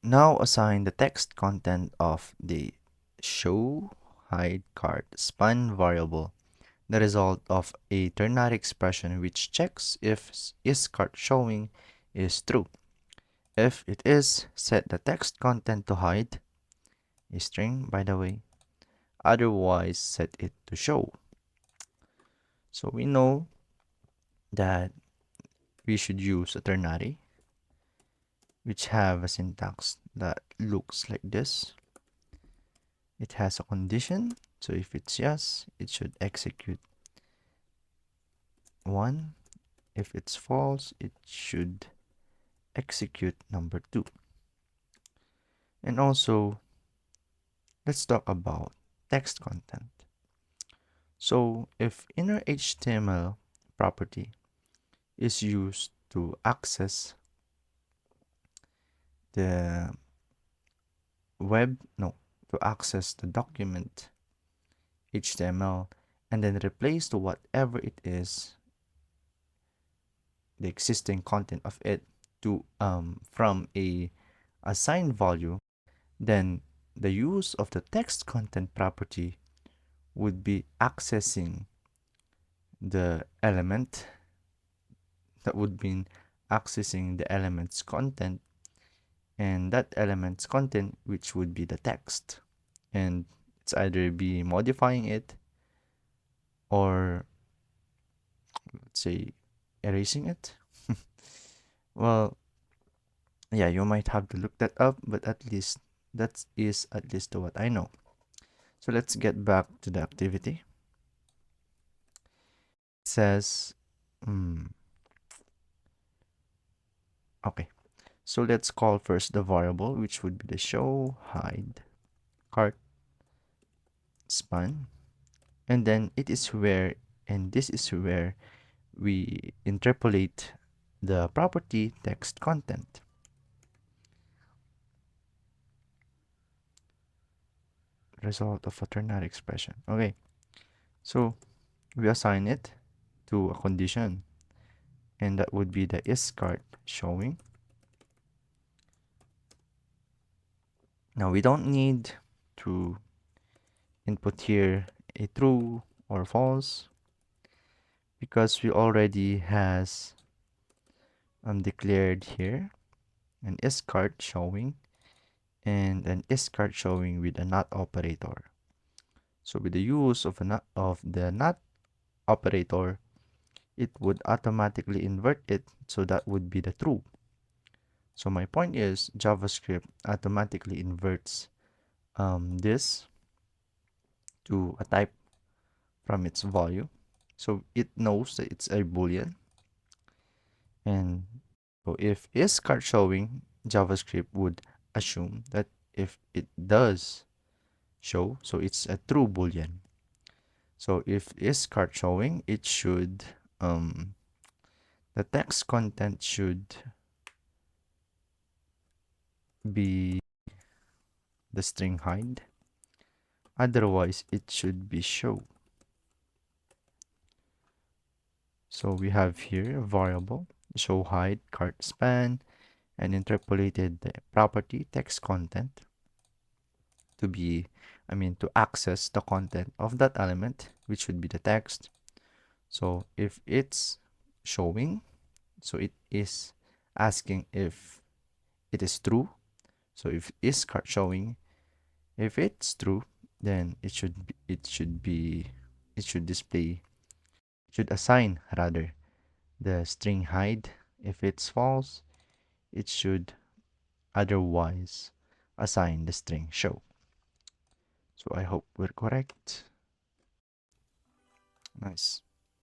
Now assign the text content of the show hide card span variable, the result of a ternary expression which checks if is card showing is true. If it is, set the text content to hide, a string by the way, otherwise set it to show. So we know that we should use a ternary which have a syntax that looks like this. It has a condition, so if it's yes, it should execute 1. If it's false, it should execute number 2. And also, let's talk about text content. So if inner HTML property is used to access the to access the document HTML and then replace to whatever it is, the existing content of it to from a assigned value, then the use of the text content property would be accessing the element that would mean accessing the element's content, and that element's content which would be the text, and it's either be modifying it or let's say erasing it. Well, yeah, you might have to look that up, but at least that is at least what I know. So let's get back to the activity. It says okay, so let's call first the variable, which would be the show hide cart span, and then it is where, and this is where we interpolate the property text content. Result of a ternary expression. Okay, so we assign it to a condition, and that would be the is cart showing. Now we don't need to input here a true or false because we already has declared here an is cart showing and an is cart showing with a not operator. So with the use of the not operator, it would automatically invert it, so that would be the true. So my point is JavaScript automatically inverts this to a type from its value. So it knows that it's a boolean. And so if is card showing, JavaScript would assume that if it does show, so it's a true boolean. So if is card showing, it should the text content should be the string hide. Otherwise, it should be show. So we have here a variable show hide cart span and interpolated the property text content to be, to access the content of that element, which would be the text. So if it's showing, so it is asking if it is true. So if is card showing, if it's true, then it should display, should assign rather the string hide. If it's false, it should otherwise assign the string show. So I hope we're correct. Nice.